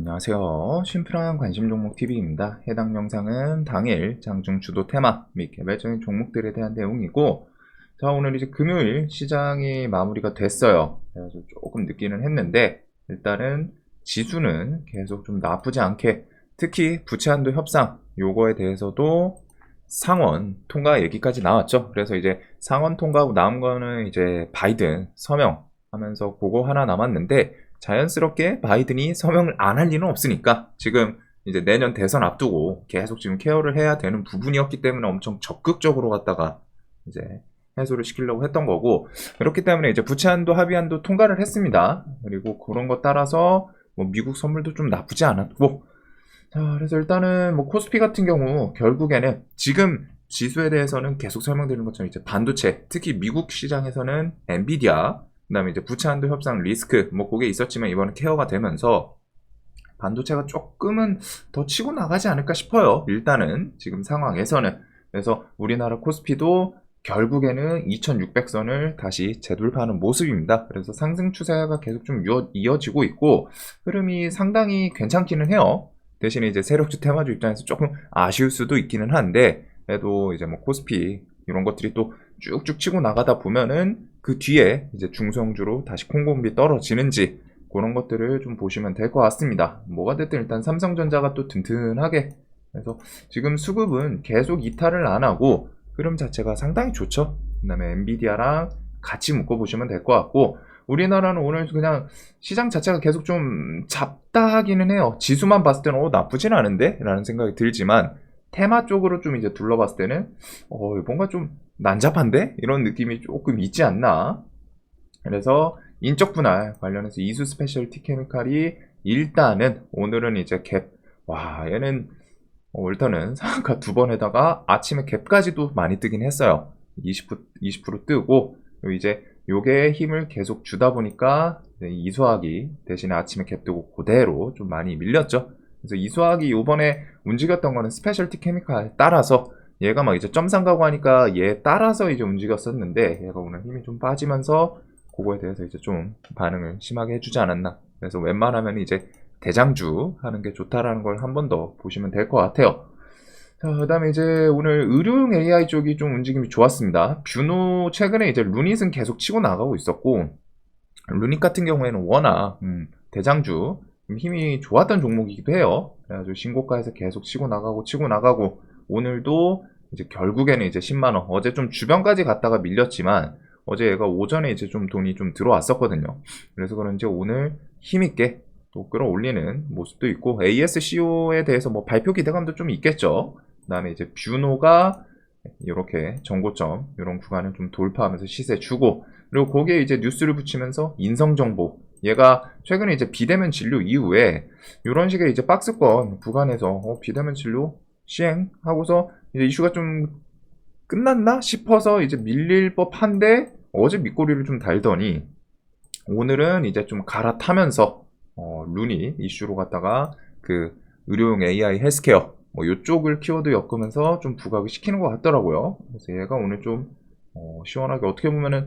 안녕하세요. 심플한 관심 종목 TV입니다. 해당 영상은 당일 장중 주도 테마 및 개별적인 종목들에 대한 내용이고, 자, 오늘 이제 금요일 시장이 마무리가 됐어요. 그래서 조금 늦기는 했는데, 일단은 지수는 계속 좀 나쁘지 않게, 특히 부채한도 협상 요거에 대해서도 상원 통과 얘기까지 나왔죠. 그래서 이제 상원 통과하고 나온 거는 이제 바이든 서명 하면서 그거 하나 남았는데, 자연스럽게 바이든이 서명을 안 할 리는 없으니까 지금 이제 내년 대선 앞두고 계속 지금 케어를 해야 되는 부분이었기 때문에 엄청 적극적으로 갔다가 이제 해소를 시키려고 했던 거고, 그렇기 때문에 이제 부채한도 합의안도 통과를 했습니다. 그리고 그런 거 따라서 뭐 미국 선물도 좀 나쁘지 않았고, 자, 그래서 일단은 뭐 코스피 같은 경우 결국에는 지금 지수에 대해서는 계속 설명드린 것처럼 이제 반도체, 특히 미국 시장에서는 엔비디아, 그다음에 이제 부채한도 협상 리스크 뭐 그게 있었지만 이번에 케어가 되면서 반도체가 조금은 더 치고 나가지 않을까 싶어요. 일단은 지금 상황에서는. 그래서 우리나라 코스피도 결국에는 2600선을 다시 재돌파하는 모습입니다. 그래서 상승 추세가 계속 좀 이어지고 있고, 흐름이 상당히 괜찮기는 해요. 대신에 이제 세력주 테마주 입장에서 조금 아쉬울 수도 있기는 한데, 그래도 이제 뭐 코스피 이런 것들이 또 쭉쭉 치고 나가다 보면은 그 뒤에 이제 중성주로 다시 콩고물이 떨어지는지 그런 것들을 좀 보시면 될 것 같습니다. 뭐가 됐든 일단 삼성전자가 또 튼튼하게, 그래서 지금 수급은 계속 이탈을 안 하고 흐름 자체가 상당히 좋죠. 그 다음에 엔비디아랑 같이 묶어보시면 될 것 같고, 우리나라는 오늘 그냥 시장 자체가 계속 좀 잡다 하기는 해요. 지수만 봤을 때는 나쁘진 않은데? 라는 생각이 들지만, 테마 쪽으로 좀 이제 둘러봤을 때는 뭔가 좀 난잡한데? 이런 느낌이 조금 있지 않나. 그래서 인적 분할 관련해서 이수 스페셜티 케미칼이 일단은 오늘은 이제 갭, 와 얘는 일단은 상한가 두 번에다가 아침에 갭까지도 많이 뜨긴 했어요. 20% 뜨고, 그리고 이제 요게 힘을 계속 주다 보니까 이수학이 대신에 아침에 갭 뜨고 그대로 좀 많이 밀렸죠. 그래서 이수학이 요번에 움직였던 거는 스페셜티 케미칼 따라서 얘가 막 이제 점상 가고 하니까 얘 따라서 이제 움직였었는데, 얘가 오늘 힘이 좀 빠지면서 그거에 대해서 이제 좀 반응을 심하게 해주지 않았나. 그래서 웬만하면 이제 대장주 하는 게 좋다라는 걸 한 번 더 보시면 될 것 같아요. 자, 그 다음에 이제 오늘 의료용 AI 쪽이 좀 움직임이 좋았습니다. 뷰노 최근에 이제 루닛은 계속 치고 나가고 있었고, 루닛 같은 경우에는 워낙 대장주 힘이 좋았던 종목이기도 해요. 그래가지고 신고가에서 계속 치고 나가고 오늘도 이제 결국에는 이제 10만원, 어제 좀 주변까지 갔다가 밀렸지만 어제 얘가 오전에 이제 좀 돈이 좀 들어왔었거든요. 그래서 그런지 오늘 힘있게 또 끌어올리는 모습도 있고, ASCO에 대해서 뭐 발표 기대감도 좀 있겠죠. 그 다음에 이제 뷰노가 이렇게 정고점 이런 구간을 좀 돌파하면서 시세 주고, 그리고 거기에 이제 뉴스를 붙이면서 인성정보, 얘가 최근에 이제 비대면 진료 이후에 이런 식의 이제 박스권 구간에서 비대면 진료 시행하고서 이제 이슈가 좀 끝났나 싶어서 이제 밀릴 법한데 어제 밑꼬리를 좀 달더니 오늘은 이제 좀 갈아타면서 루닛 이슈로 갔다가 그 의료용 AI 헬스케어 뭐 요쪽을 키워드 엮으면서 좀 부각을 시키는 것 같더라고요. 그래서 얘가 오늘 좀 시원하게 어떻게 보면은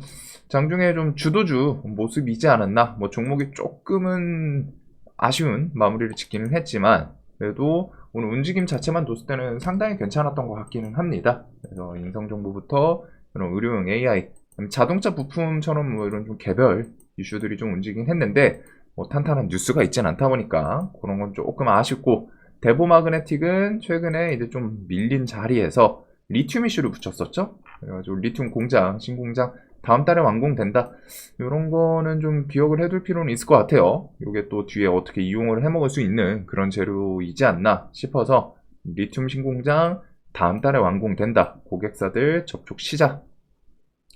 장중에 좀 주도주 모습이지 않았나. 뭐 종목이 조금은 아쉬운 마무리를 짓기는 했지만 그래도 오늘 움직임 자체만 뒀을 때는 상당히 괜찮았던 것 같기는 합니다. 그래서 인성정보부터 이런 의료용 AI, 자동차 부품처럼 뭐 이런 좀 개별 이슈들이 좀 움직이긴 했는데 뭐 탄탄한 뉴스가 있진 않다 보니까 그런 건 조금 아쉽고, 대보마그네틱은 최근에 이제 좀 밀린 자리에서 리튬 이슈를 붙였었죠. 그래가지고 리튬 공장, 신공장 다음 달에 완공된다. 이런 거는 좀 기억을 해둘 필요는 있을 것 같아요. 이게 또 뒤에 어떻게 이용을 해먹을 수 있는 그런 재료이지 않나 싶어서 리튬 신공장 다음 달에 완공된다. 고객사들 접촉 시작.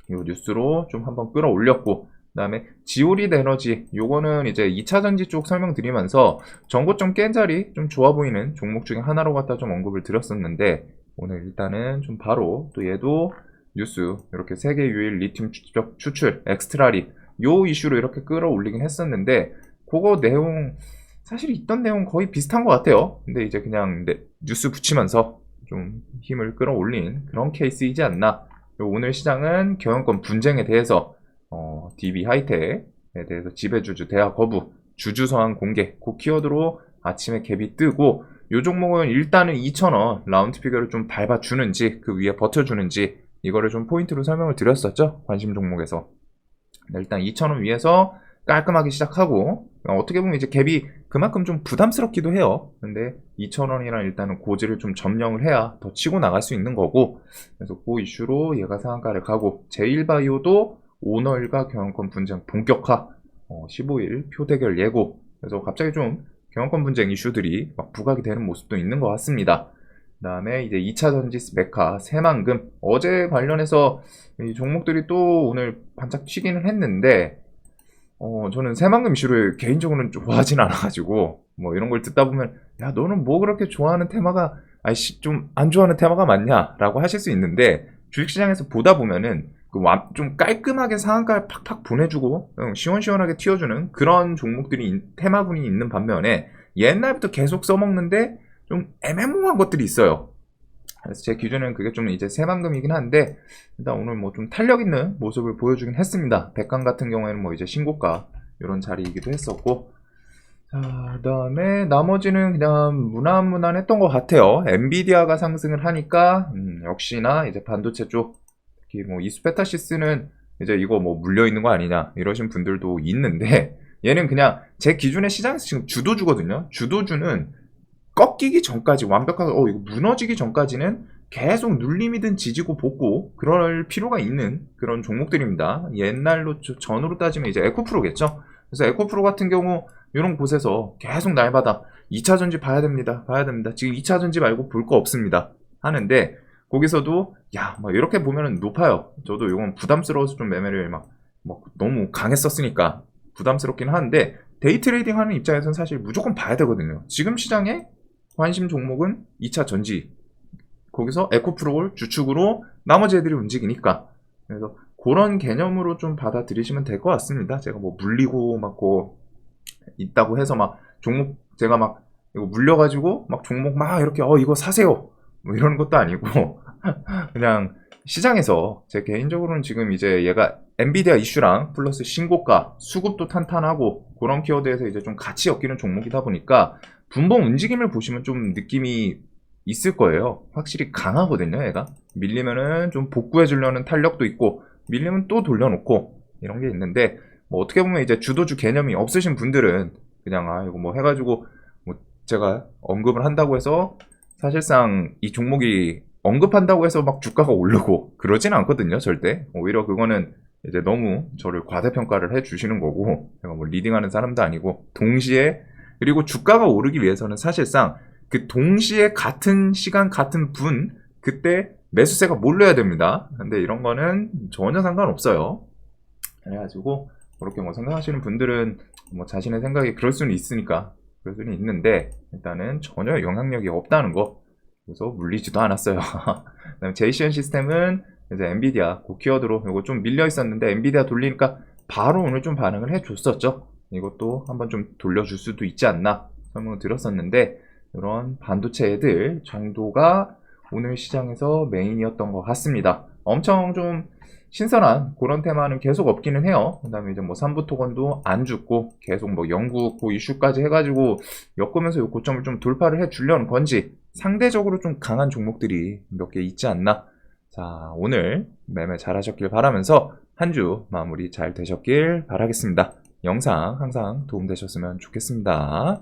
이 뉴스로 좀 한번 끌어올렸고, 그 다음에 지오리드 에너지, 요거는 이제 2차전지 쪽 설명드리면서 정고점 깬 자리 좀 좋아 보이는 종목 중에 하나로 갖다 좀 언급을 드렸었는데, 오늘 일단은 좀 바로 또 얘도 뉴스 이렇게 세계 유일 리튬 추출 엑스트라리 요 이슈로 이렇게 끌어올리긴 했었는데, 그거 내용 사실 있던 내용 거의 비슷한 것 같아요. 근데 이제 그냥 뉴스 붙이면서 좀 힘을 끌어올린 그런 케이스이지 않나. 오늘 시장은 경영권 분쟁에 대해서 DB 하이텍에 대해서 지배주주 대화 거부, 주주 서한 공개, 그 키워드로 아침에 갭이 뜨고 요 종목은 일단은 2,000원 라운드 피겨를 좀 밟아주는지 그 위에 버텨주는지 이거를 좀 포인트로 설명을 드렸었죠. 관심 종목에서. 일단 2,000원 위에서 깔끔하게 시작하고 어떻게 보면 이제 갭이 그만큼 좀 부담스럽기도 해요. 근데 2,000원이랑 일단은 고지를 좀 점령을 해야 더 치고 나갈 수 있는 거고 그래서 그 이슈로 얘가 상한가를 가고 제일바이오도 오너일과 경영권 분쟁 본격화 15일 표대결 예고 그래서 갑자기 좀 경영권 분쟁 이슈들이 막 부각이 되는 모습도 있는 것 같습니다. 그 다음에 이제 2차 전지 메카 새만금 어제 관련해서 이 종목들이 또 오늘 반짝 튀기는 했는데 저는 새만금 이슈를 개인적으로는 좋아하진 않아가지고 뭐 이런 걸 듣다 보면 야 너는 뭐 그렇게 좋아하는 테마가 아이씨 좀 안 좋아하는 테마가 많냐 라고 하실 수 있는데 주식시장에서 보다 보면은 좀 깔끔하게 상한가를 팍팍 보내주고 시원시원하게 튀어주는 그런 종목들이 테마군이 있는 반면에 옛날부터 계속 써먹는데 좀 애매모호한 것들이 있어요. 그래서 제 기준은 그게 좀 이제 새만금이긴 한데 일단 오늘 뭐 좀 탄력 있는 모습을 보여주긴 했습니다. 백강 같은 경우에는 뭐 이제 신고가 이런 자리이기도 했었고 자 그다음에 나머지는 그냥 무난무난했던 것 같아요. 엔비디아가 상승을 하니까 역시나 이제 반도체 쪽 특히 뭐 이스페타시스는 이제 이거 뭐 물려 있는 거 아니냐 이러신 분들도 있는데 얘는 그냥 제 기준의 시장에서 지금 주도주거든요. 주도주는 꺾이기 전까지 완벽하게 이거 무너지기 전까지는 계속 눌림이든 지지고 볶고 그럴 필요가 있는 그런 종목들입니다. 옛날로 전으로 따지면 이제 에코프로겠죠. 그래서 에코프로 같은 경우 이런 곳에서 계속 날마다 2차 전지 봐야 됩니다. 봐야 됩니다. 지금 2차 전지 말고 볼 거 없습니다. 하는데 거기서도 막 이렇게 보면은 높아요. 저도 이건 부담스러워서 좀 매매를 막 너무 강했었으니까 부담스럽긴 한데 데이 트레이딩 하는 입장에서는 사실 무조건 봐야 되거든요. 지금 시장에 관심 종목은 2차 전지 거기서 에코프로를 주축으로 나머지 애들이 움직이니까 그래서 그런 개념으로 좀 받아들이시면 될 것 같습니다. 제가 뭐 물리고 막 있다고 해서 막 종목 제가 막 이거 물려가지고 막 종목 막 이렇게 이거 사세요 뭐 이런 것도 아니고 그냥 시장에서 제 개인적으로는 지금 이제 얘가 엔비디아 이슈랑 플러스 신고가 수급도 탄탄하고 그런 키워드에서 이제 좀 같이 엮이는 종목이다 보니까 분봉 움직임을 보시면 좀 느낌이 있을 거예요. 확실히 강하거든요, 얘가. 밀리면은 좀 복구해 주려는 탄력도 있고, 밀리면 또 돌려놓고, 이런 게 있는데, 뭐 어떻게 보면 이제 주도주 개념이 없으신 분들은 그냥 이거 뭐 해가지고, 뭐 제가 언급을 한다고 해서 사실상 이 종목이 언급한다고 해서 막 주가가 오르고 그러진 않거든요, 절대. 오히려 그거는 이제 너무 저를 과대평가를 해 주시는 거고, 제가 뭐 리딩하는 사람도 아니고, 동시에 그리고 주가가 오르기 위해서는 사실상 그 동시에 같은 시간 같은 분 그때 매수세가 몰려야 됩니다. 근데 이런 거는 전혀 상관없어요. 그래가지고 그렇게 뭐 생각하시는 분들은 뭐 자신의 생각이 그럴 수는 있으니까 그럴 수는 있는데 일단은 전혀 영향력이 없다는 거. 그래서 물리지도 않았어요. 그다음에 제이시언 시스템은 이제 엔비디아 그 키워드로 이거 좀 밀려 있었는데 엔비디아 돌리니까 바로 오늘 좀 반응을 해줬었죠. 이것도 한번 좀 돌려줄 수도 있지 않나 설명을 드렸었는데 이런 반도체 애들 정도가 오늘 시장에서 메인이었던 것 같습니다. 엄청 좀 신선한 그런 테마는 계속 없기는 해요. 그 다음에 이제 뭐 삼부토건도 안 죽고 계속 뭐 영국 그 이슈까지 해가지고 엮으면서 이 고점을 좀 돌파를 해 주려는 건지 상대적으로 좀 강한 종목들이 몇 개 있지 않나. 자, 오늘 매매 잘 하셨길 바라면서 한 주 마무리 잘 되셨길 바라겠습니다. 영상 항상 도움되셨으면 좋겠습니다.